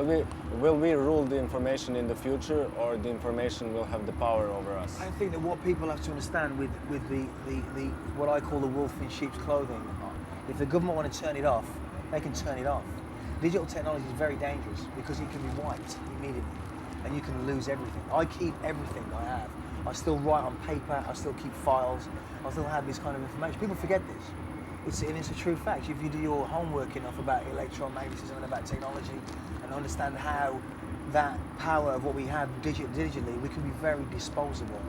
Will we rule the information in the future, or the information will have the power over us? I think that what people have to understand with the what I call the wolf in sheep's clothing, if the government want to turn it off, they can turn it off. Digital technology is very dangerous because it can be wiped immediately and you can lose everything. I keep everything I have. I still write on paper, I still keep files, I still have this kind of information. People forget this. It's a true fact. If you do your homework enough about electromagnetism and about technology and understand how that power of what we have digitally, we can be very disposable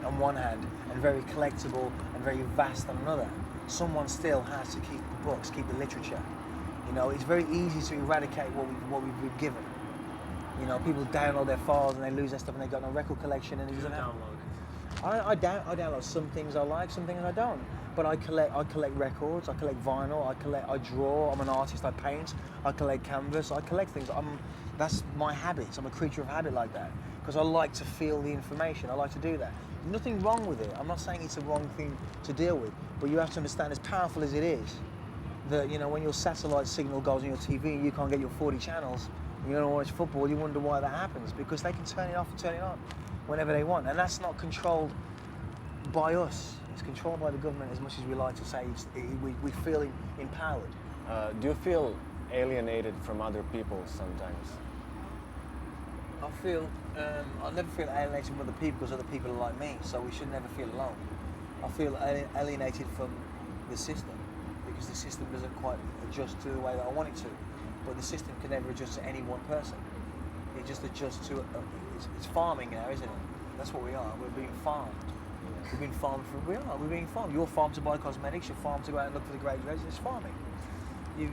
on one hand and very collectible and very vast on another. Someone still has to keep the books, keep the literature. You know, it's very easy to eradicate what we've been given. You know, people download their files and they lose their stuff and they've got no record collection and it doesn't happen. I download some things I like, some things I don't. But I collect records, I collect vinyl, I draw, I'm an artist, I paint, I collect canvas, I collect things. That's my habits. I'm a creature of habit like that. Because I like to feel the information, I like to do that. Nothing wrong with it. I'm not saying it's a wrong thing to deal with, but you have to understand, as powerful as it is, that, you know, when your satellite signal goes on your TV and you can't get your 40 channels, and you don't watch football, you wonder why that happens, because they can turn it off and turn it on whenever they want. And that's not controlled by us. It's controlled by the government, as much as we like to say. We feel empowered. Do you feel alienated from other people sometimes? I never feel alienated from other people because other people are like me, so we should never feel alone. I feel alienated from the system because the system doesn't quite adjust to the way that I want it to. But the system can never adjust to any one person. It just adjusts to, it's farming now, isn't it? That's what we are. We're being farmed. We've been farmed we're being farmed. You're farmed to buy cosmetics, you're farmed to go out and look for the great treasures. It's farming. You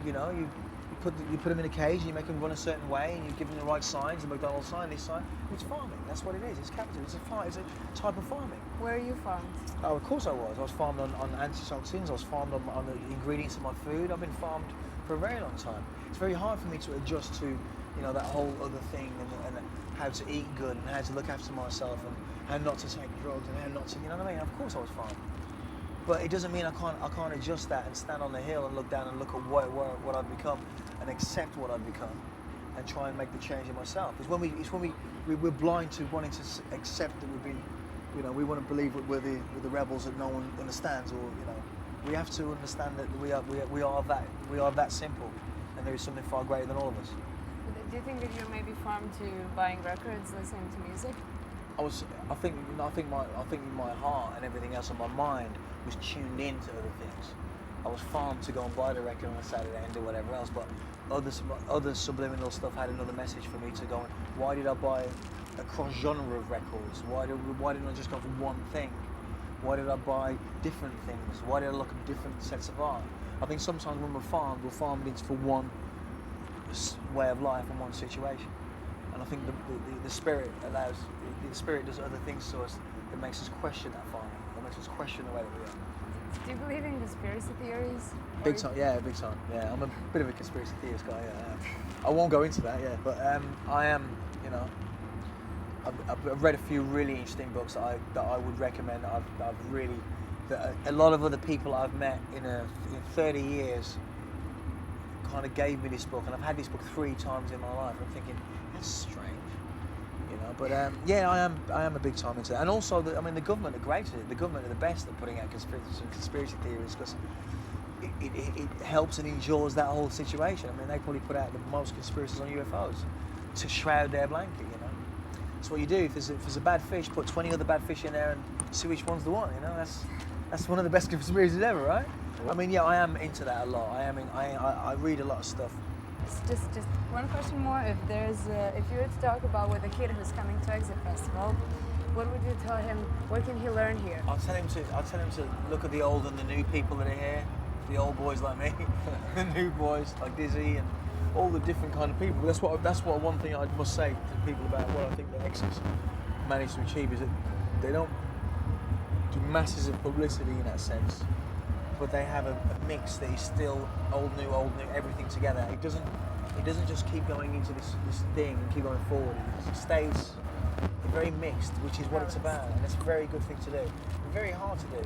put them in a cage and you make them run a certain way and you give them the right signs, the McDonald's sign, this sign. It's farming. That's what it is. It's capital. It's a type of farming. Where are you farmed? Oh, of course I was. I was farmed on antitoxins. I was farmed on the ingredients of my food. I've been farmed for a very long time. It's very hard for me to adjust to, you know, that whole other thing and how to eat good and how to look after myself and how not to take drugs and how not to, you know what I mean? Of course I was farmed. But it doesn't mean I can't adjust that and stand on the hill and look down and look at what I've become and accept what I've become and try and make the change in myself. It's when we're blind to wanting to accept that we've been, you know, we want to believe we're the rebels that no one understands, or, you know, we have to understand that we are that simple, and there is something far greater than all of us. Do you think that you're maybe farmed to buying records, listening to music? I think my heart and everything else in my mind was tuned into other things. I was farmed to go and buy the record on a Saturday and do whatever else, but other subliminal stuff had another message for me to go. Why did I buy a cross genre of records? Why didn't I just go for one thing? Why did I buy different things? Why did I look at different sets of art? I think sometimes when we're farmed into for one way of life and one situation. And I think the spirit does other things to us that makes us question that farming, that makes us question the way that we are. Do you believe in conspiracy theories? Big time, yeah. I'm a bit of a conspiracy theorist guy, yeah. I won't go into that, yeah, but I am, you know, I've read a few really interesting books that I would recommend. A lot of other people I've met in 30 years kind of gave me this book, and I've had this book 3 times in my life. I'm thinking, that's strange, you know. But yeah, I am a big time into that. And also, the government are great at it. The government are the best at putting out conspiracy theories because it helps and endures that whole situation. I mean, they probably put out the most conspiracies on UFOs to shroud their blanket, you know. That's what you do. If there's a bad fish, put 20 other bad fish in there and see which one's the one, you know. That's one of the best conspiracies ever, right? I mean, yeah, I am into that a lot. I read a lot of stuff. Just one question more. If you were to talk about with a kid who's coming to Exit Festival, what would you tell him? What can he learn here? I'll tell him to look at the old and the new people that are here. The old boys like me, the new boys like Dizzy, and all the different kind of people. That's what one thing I must say to people about what I think the Exits managed to achieve is that they don't do masses of publicity in that sense, but they have a mix that is still old, new, everything together. It doesn't just keep going into this thing and keep going forward. It stays very mixed, which is what it's about, and it's a very good thing to do. Very hard to do.